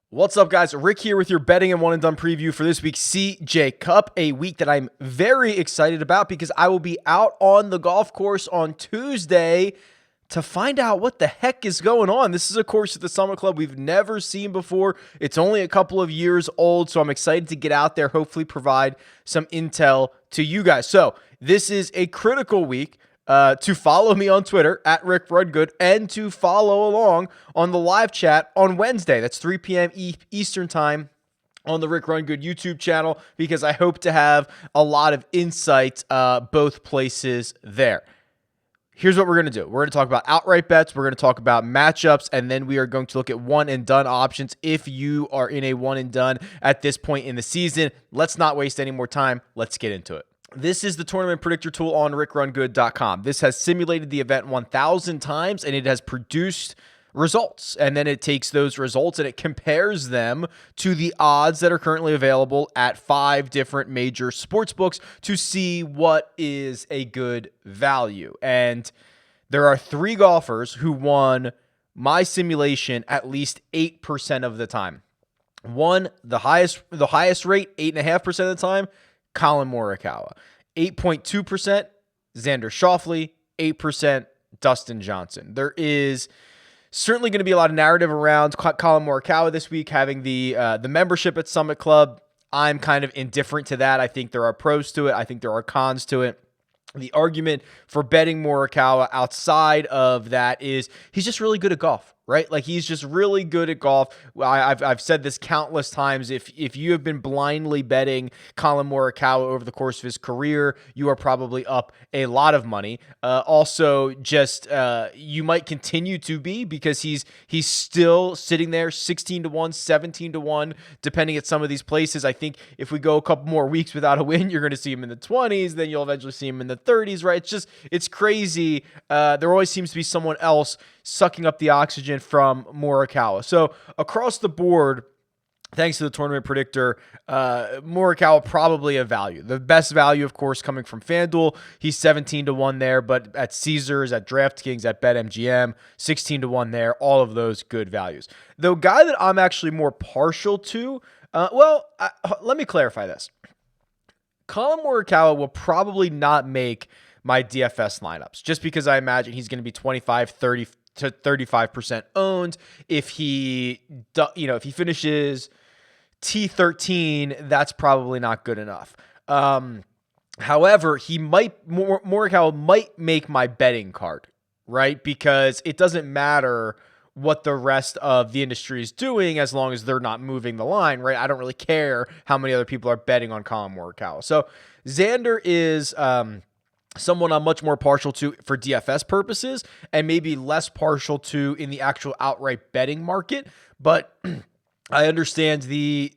What's up, guys? Rick here with your betting and one and done preview for this week's CJ Cup, a week that I'm very excited about because I will be out on the golf course on Tuesday to find out what the heck is going on. This is a course at the Summit Club we've never seen before. It's only a couple of years old, so I'm excited to get out there, hopefully provide some intel to you guys. So this is a critical week. To follow me on Twitter at RickRunGood and to follow along on the live chat on Wednesday. That's 3 p.m. Eastern time on the Rick Run Good YouTube channel, because I hope to have a lot of insight both places there. Here's what we're going to do. We're going to talk about outright bets. We're going to talk about matchups, and then we are going to look at one and done options if you are in a one and done at this point in the season. Let's not waste any more time. Let's get into it. This is the tournament predictor tool on RickRunGood.com. This has simulated the event 1,000 times, and it has produced results. And then it takes those results and it compares them to the odds that are currently available at 5 different major sports books to see what is a good value. And there are 3 golfers who won my simulation at least 8% of the time. One, the highest rate, 8.5% of the time, Colin Morikawa. 8.2%, Xander Schauffele. 8%, Dustin Johnson. There is certainly going to be a lot of narrative around Colin Morikawa this week having the membership at Summit Club. I'm kind of indifferent to that. I think there are pros to it. I think there are cons to it. The argument for betting Morikawa outside of that is he's just really good at golf, right? Like, he's just really good at golf. I've said this countless times. If you have been blindly betting Colin Morikawa over the course of his career, you are probably up a lot of money. Also, just you might continue to be, because he's still sitting there 16-1, 17-1, depending at some of these places. I think if we go a couple more weeks without a win, you're going to see him in the 20s. Then you'll eventually see him in the 30s, right? It's crazy. There always seems to be someone else sucking up the oxygen from Morikawa. So across the board, thanks to the tournament predictor, Morikawa probably a value. The best value, of course, coming from FanDuel. He's 17-1 there, but at Caesars, at DraftKings, at BetMGM, 16-1 there. All of those good values. The guy that I'm actually more partial to, let me clarify this. Colin Morikawa will probably not make my DFS lineups, just because I imagine he's going to be 25, 30 to 35% owned. If he finishes T13, that's probably not good enough. However, Morikawa might make my betting card, right? Because it doesn't matter what the rest of the industry is doing as long as they're not moving the line, right? I don't really care how many other people are betting on Colin Morikawa. So Xander is someone I'm much more partial to for DFS purposes, and maybe less partial to in the actual outright betting market. But I understand the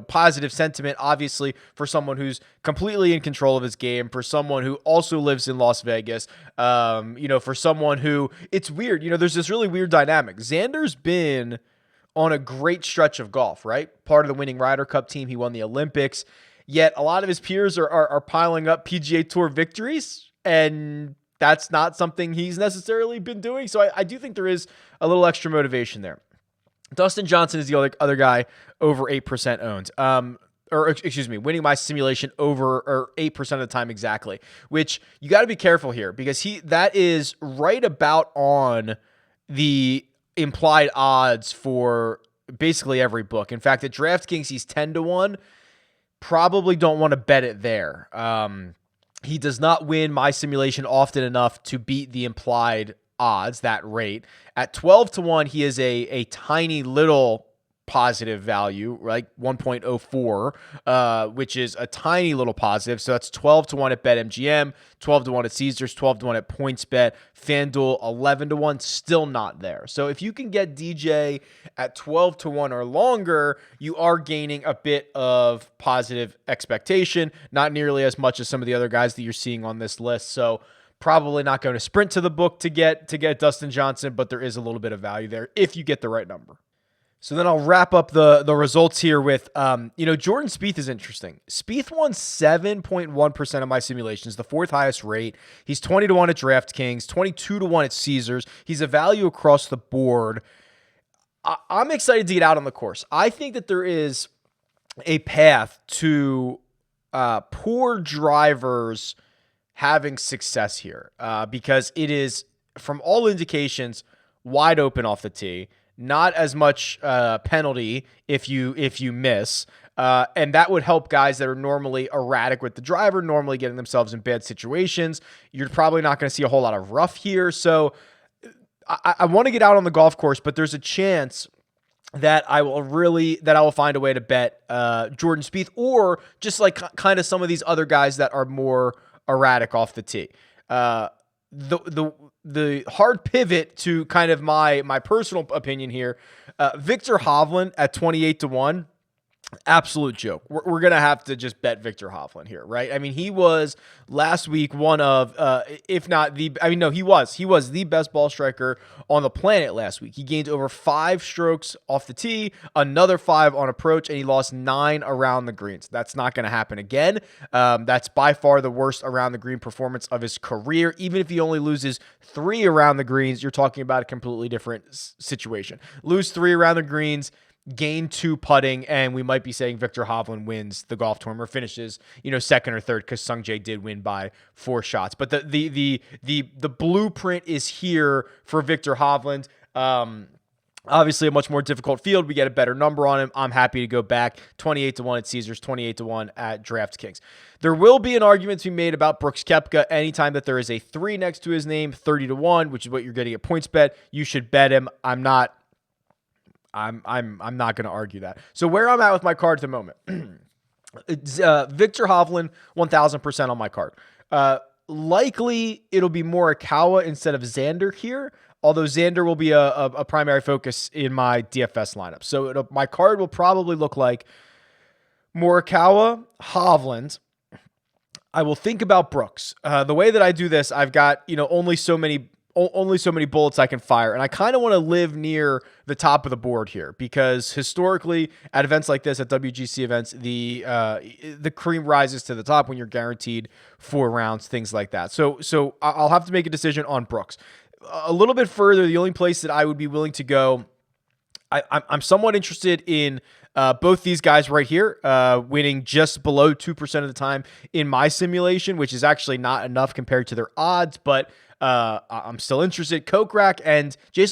positive sentiment, obviously, for someone who's completely in control of his game, for someone who also lives in Las Vegas, for someone who, it's weird, there's this really weird dynamic. Xander's been on a great stretch of golf, right? Part of the winning Ryder Cup team. He won the Olympics. Yet a lot of his peers are piling up PGA Tour victories, and that's not something he's necessarily been doing. So I do think there is a little extra motivation there. Dustin Johnson is the other guy over 8% owned. Winning my simulation over 8% of the time exactly, which you got to be careful here, because that is right about on the implied odds for basically every book. In fact, at DraftKings, he's 10-1. Probably don't want to bet it there. He does not win my simulation often enough to beat the implied odds, that rate. At 12-1, he is a tiny little positive value, like 1.04, which is a tiny little positive. So that's 12-1 at BetMGM, 12-1 at Caesars, 12-1 at PointsBet, FanDuel 11-1, still not there. So if you can get DJ at 12-1 or longer, you are gaining a bit of positive expectation, not nearly as much as some of the other guys that you're seeing on this list. So probably not going to sprint to the book to get Dustin Johnson, but there is a little bit of value there if you get the right number. So then I'll wrap up the results here with, Jordan Spieth is interesting. Spieth won 7.1% of my simulations, the fourth highest rate. He's 20-1 at DraftKings, 22-1 at Caesars. He's a value across the board. I'm excited to get out on the course. I think that there is a path to poor drivers having success here because it is, from all indications, wide open off the tee. Not as much penalty if you miss, and that would help guys that are normally erratic with the driver, normally getting themselves in bad situations. You're probably not going to see a whole lot of rough here, so I want to get out on the golf course, but there's a chance that I will find a way to bet Jordan Spieth, or just like kind of some of these other guys that are more erratic off the tee. The hard pivot to kind of my personal opinion here, Victor Hovland at 28-1, absolute joke. We're going to have to just bet Victor Hovland here, right? I mean, he was last week one of, if not the, I mean, no, he was the best ball striker on the planet last week. He gained over 5 strokes off the tee, another 5 on approach, and he lost 9 around the greens. That's not going to happen again. That's by far the worst around the green performance of his career. Even if he only loses 3 around the greens, you're talking about a completely different situation. Lose 3 around the greens, gain 2 putting, and we might be saying Victor Hovland wins the golf tournament, or finishes, second or third, because Sung Jae did win by 4 shots. But the blueprint is here for Victor Hovland. Obviously a much more difficult field. We get a better number on him. I'm happy to go back 28-1 at Caesars, 28-1 at DraftKings. There will be an argument to be made about Brooks Koepka. Anytime that there is a 3 next to his name, 30-1, which is what you're getting at PointsBet, you should bet him. I'm not going to argue that. So where I'm at with my card at the moment, it's, Victor Hovland, 1,000% on my card. Likely it'll be Morikawa instead of Xander here, although Xander will be a primary focus in my DFS lineup. So my card will probably look like Morikawa, Hovland. I will think about Brooks. The way that I do this, I've got only so many bullets I can fire. And I kind of want to live near the top of the board here because historically at events like this, at WGC events, the cream rises to the top when you're guaranteed 4 rounds, things like that. So I'll have to make a decision on Brooks. A little bit further, the only place that I would be willing to go, I'm somewhat interested in both these guys right here, winning just below 2% of the time in my simulation, which is actually not enough compared to their odds, but I'm still interested. Jason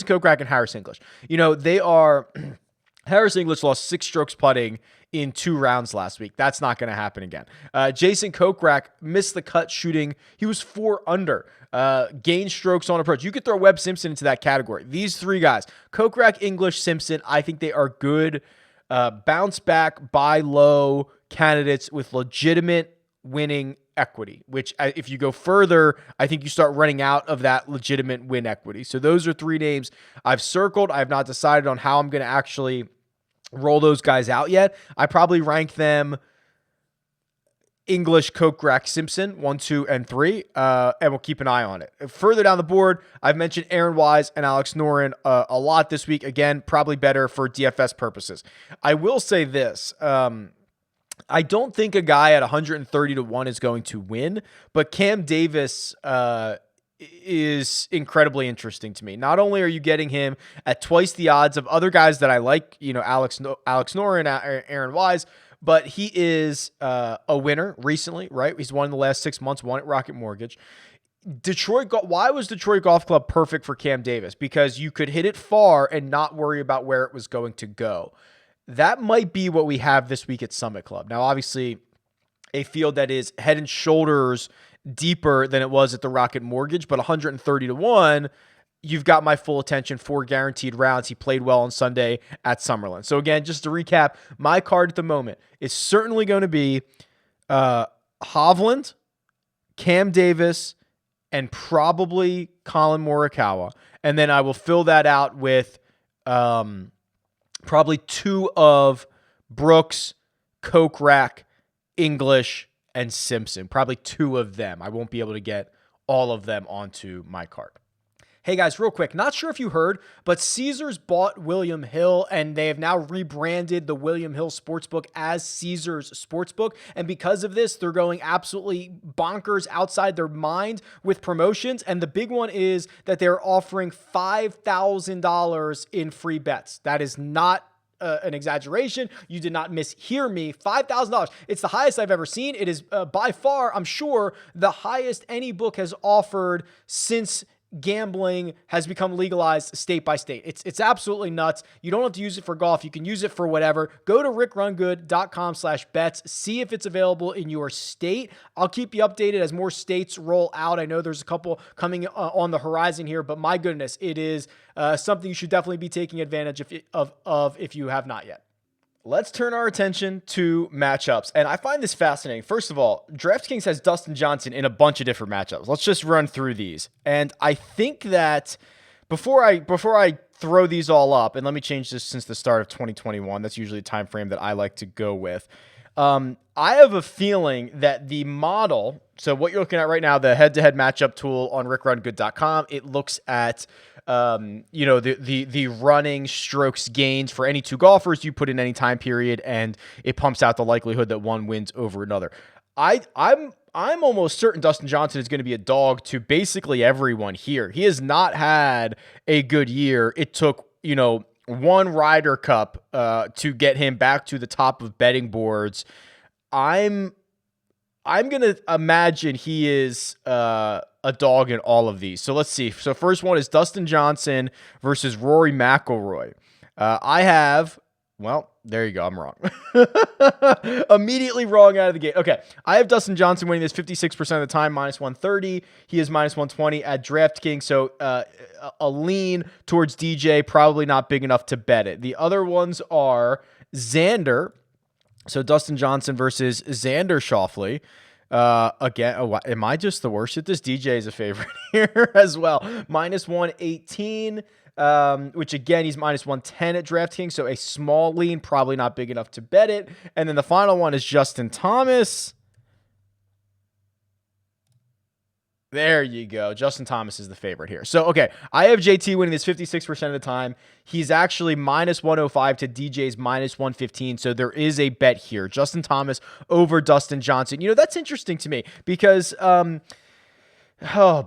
Kokrak and Harris English. They are Harris English lost 6 strokes putting in 2 rounds last week. That's not going to happen again. Jason Kokrak missed the cut shooting. He was 4 under. Gained strokes on approach. You could throw Webb Simpson into that category. These 3 guys, Kokrak, English, Simpson, I think they are good bounce back, buy low candidates with legitimate winning equity, which if you go further, I think you start running out of that legitimate win equity. So those are 3 names I've circled. I have not decided on how I'm going to actually roll those guys out yet. I probably rank them English, Kokrak, Simpson, 1, 2, and 3, and we'll keep an eye on it. Further down the board, I've mentioned Aaron Wise and Alex Noren a lot this week. Again, probably better for DFS purposes. I will say this. I don't think a guy at 130-1 is going to win, but Cam Davis is incredibly interesting to me. Not only are you getting him at twice the odds of other guys that I like, Alex Noren, Aaron Wise, but he is a winner recently, right? He's won in the last 6 months, won at Rocket Mortgage. Why was Detroit Golf Club perfect for Cam Davis? Because you could hit it far and not worry about where it was going to go. That might be what we have this week at Summit Club. Now, obviously, a field that is head and shoulders deeper than it was at the Rocket Mortgage, but 130-1, you've got my full attention, 4 guaranteed rounds. He played well on Sunday at Summerlin. So again, just to recap, my card at the moment is certainly going to be Hovland, Cam Davis, and probably Colin Morikawa. And then I will fill that out with probably 2 of Brooks, Kokrak, English, and Simpson. Probably 2 of them. I won't be able to get all of them onto my card. Hey guys, real quick, not sure if you heard, but Caesars bought William Hill and they have now rebranded the William Hill Sportsbook as Caesars Sportsbook. And because of this, they're going absolutely bonkers outside their mind with promotions. And the big one is that they're offering $5,000 in free bets. That is not an exaggeration. You did not mishear me. $5,000. It's the highest I've ever seen. It is by far, I'm sure, the highest any book has offered since gambling has become legalized state by state. It's absolutely nuts. You don't have to use it for golf. You can use it for whatever. Go to RickRunGood.com/bets. See if it's available in your state. I'll keep you updated as more states roll out. I know there's a couple coming on the horizon here, but my goodness, it is something you should definitely be taking advantage of if you have not yet. Let's turn our attention to matchups. And I find this fascinating. First of all, DraftKings has Dustin Johnson in a bunch of different matchups. Let's just run through these. And I think that before I throw these all up, and let me change this since the start of 2021, that's usually a time frame that I like to go with. I have a feeling that the model, so what you're looking at right now, the head-to-head matchup tool on RickRunGood.com, it looks at the running strokes gains for any two golfers. You put in any time period, and it pumps out the likelihood that one wins over another. I'm almost certain Dustin Johnson is going to be a dog to basically everyone here. He has not had a good year. It took one Ryder Cup to get him back to the top of betting boards. I'm going to imagine he is a dog in all of these. So let's see. So first one is Dustin Johnson versus Rory McIlroy. There you go. I'm wrong. Immediately wrong out of the gate. Okay. I have Dustin Johnson winning this 56% of the time, -130. He is -120 at DraftKings. So a lean towards DJ, probably not big enough to bet it. The other ones are Xander. So Dustin Johnson versus Xander Schauffele. Again, am I just the worst at this? DJ is a favorite here as well. -118, which again, he's -110 at DraftKings. So a small lean, probably not big enough to bet it. And then the final one is Justin Thomas. There you go. Justin Thomas is the favorite here. So, okay, I have JT winning this 56% of the time. He's actually -105 to DJ's -115. So there is a bet here. Justin Thomas over Dustin Johnson. That's interesting to me because, oh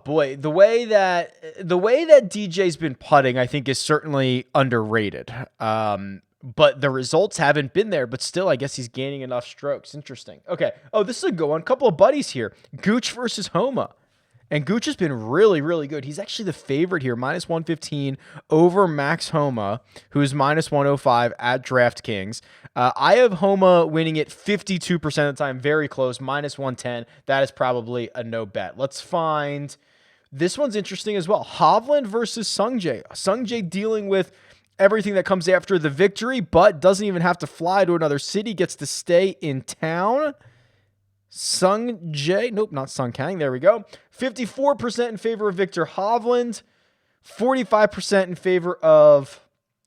boy, the way that DJ's been putting, I think, is certainly underrated. But the results haven't been there, but still, I guess he's gaining enough strokes. Interesting. Okay. Oh, this is a good one. Couple of buddies here. Gooch versus Homa. And Gooch has been really, really good. He's actually the favorite here, -115 over Max Homa, who is -105 at DraftKings. I have Homa winning it 52% of the time, very close, -110. That is probably a no bet. Let's find, this one's interesting as well. Hovland versus Sungjae. Sungjae dealing with everything that comes after the victory, but doesn't even have to fly to another city, gets to stay in town. Sungjae, nope, not Sung Kang. There we go. 54% in favor of Victor Hovland, 45% in favor of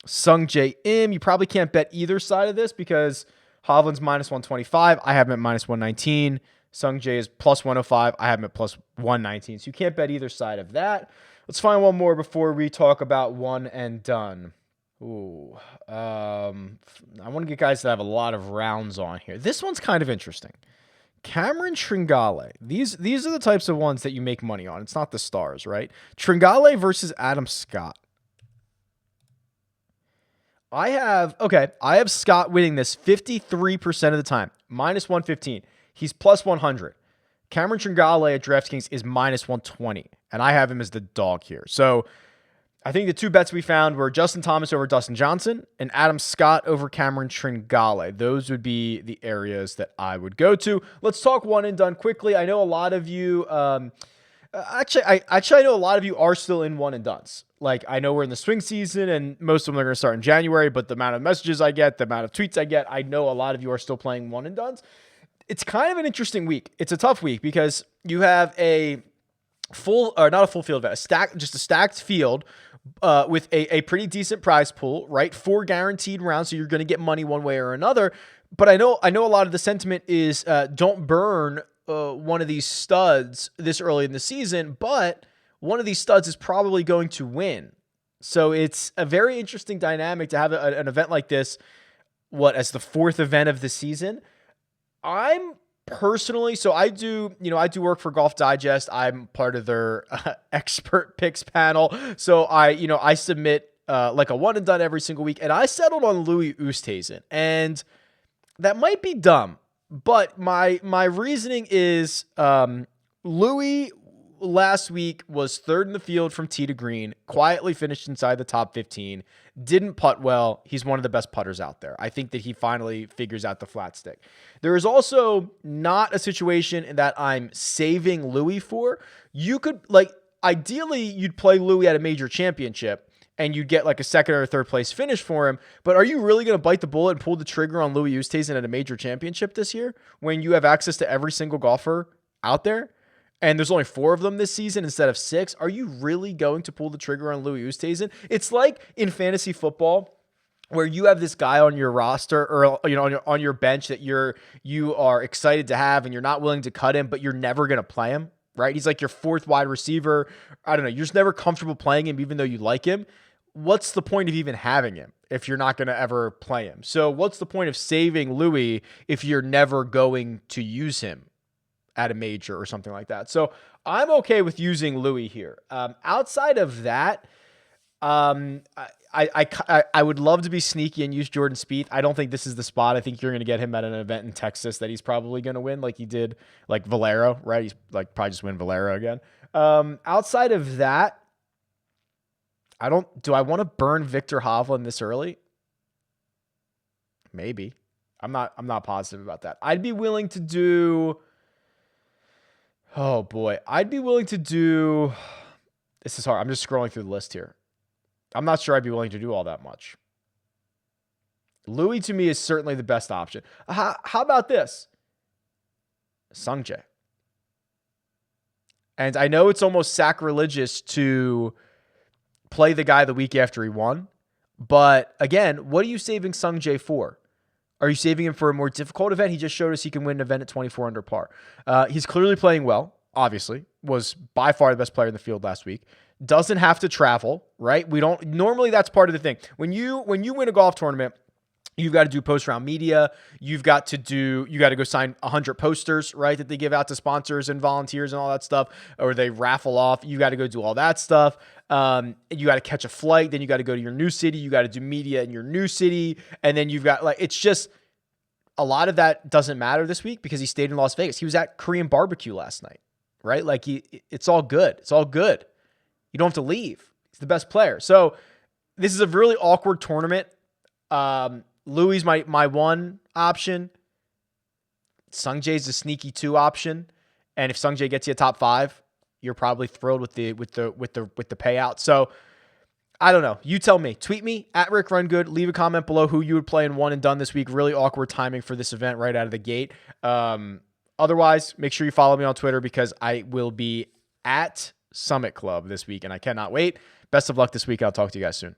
Sungjae Im. You probably can't bet either side of this because Hovland's -125. I have him at -119. Sungjae is +105. I have him at +119. So you can't bet either side of that. Let's find one more before we talk about one and done. Ooh, I want to get guys that have a lot of rounds on here. This one's kind of interesting. Cameron Tringale. These are the types of ones that you make money on. It's not the stars, right? Tringale versus Adam Scott. I have Scott winning this 53% of the time, -115. He's +100. Cameron Tringale at DraftKings is -120, and I have him as the dog here. So I think the two bets we found were Justin Thomas over Dustin Johnson and Adam Scott over Cameron Tringale. Those would be the areas that I would go to. Let's talk one and done quickly. I know a lot of you, I know a lot of you are still in one and dones. Like, I know we're in the swing season and most of them are going to start in January, but the amount of messages I get, the amount of tweets I get, I know a lot of you are still playing one and dones. It's kind of an interesting week. It's a tough week because you have a not a full field event, just a stacked field with a pretty decent prize pool, right? 4 guaranteed rounds, so you're going to get money one way or another. But I know a lot of the sentiment is don't burn one of these studs this early in the season. But one of these studs is probably going to win. So it's a very interesting dynamic to have an event like this, as the fourth event of the season. I'm personally, so I do work for Golf Digest. I'm part of their expert picks panel. So I submit like a one and done every single week, and I settled on Louis Oosthuizen, and that might be dumb, but my reasoning is Louis last week was third in the field from tee to green, quietly finished inside the top 15, didn't putt well. He's one of the best putters out there. I think that he finally figures out the flat stick. There is also not a situation that I'm saving Louis for. You could, ideally, you'd play Louis at a major championship and you'd get like a second or third place finish for him. But are you really going to bite the bullet and pull the trigger on Louis Oosthuizen at a major championship this year when you have access to every single golfer out there? And there's only 4 of them this season instead of 6. Are you really going to pull the trigger on Louis Oosthuizen? It's like in fantasy football where you have this guy on your roster or on your bench that you are excited to have and you're not willing to cut him, but you're never going to play him, right? He's like your 4th wide receiver. I don't know. You're just never comfortable playing him even though you like him. What's the point of even having him if you're not going to ever play him? So what's the point of saving Louis if you're never going to use him at a major or something like that? So I'm okay with using Louis here. Outside of that, I would love to be sneaky and use Jordan Spieth. I don't think this is the spot. I think you're going to get him at an event in Texas that he's probably going to win, like he did, like Valero, right? He's like probably just win Valero again. Outside of that, do I want to burn Victor Hovland this early? Maybe. I'm not positive about that. I'd be willing to do. Oh boy, I'd be willing to do. This is hard. I'm just scrolling through the list here. I'm not sure I'd be willing to do all that much. Louis to me is certainly the best option. How about this? Sungjae. And I know it's almost sacrilegious to play the guy the week after he won, but again, what are you saving Sungjae for? Are you saving him for a more difficult event? He just showed us he can win an event at 24 under par. He's clearly playing well, obviously. Was by far the best player in the field last week. Doesn't have to travel, right? Normally that's part of the thing. When you win a golf tournament, you've got to do post-round media. You got to go sign 100 posters, right, that they give out to sponsors and volunteers and all that stuff, or they raffle off. You got to go do all that stuff. You got to catch a flight. Then you got to go to your new city. You got to do media in your new city. And then you've got it's just a lot of that doesn't matter this week because he stayed in Las Vegas. He was at Korean barbecue last night, right? It's all good. It's all good. You don't have to leave. He's the best player. So this is a really awkward tournament. Louis my one option. Sungjae's a sneaky 2 option, and if Sungjae gets you a top 5, you're probably thrilled with the payout. So I don't know. You tell me. Tweet me at RickRunGood. Leave a comment below who you would play in one and done this week. Really awkward timing for this event right out of the gate. Otherwise, make sure you follow me on Twitter because I will be at Summit Club this week, and I cannot wait. Best of luck this week. I'll talk to you guys soon.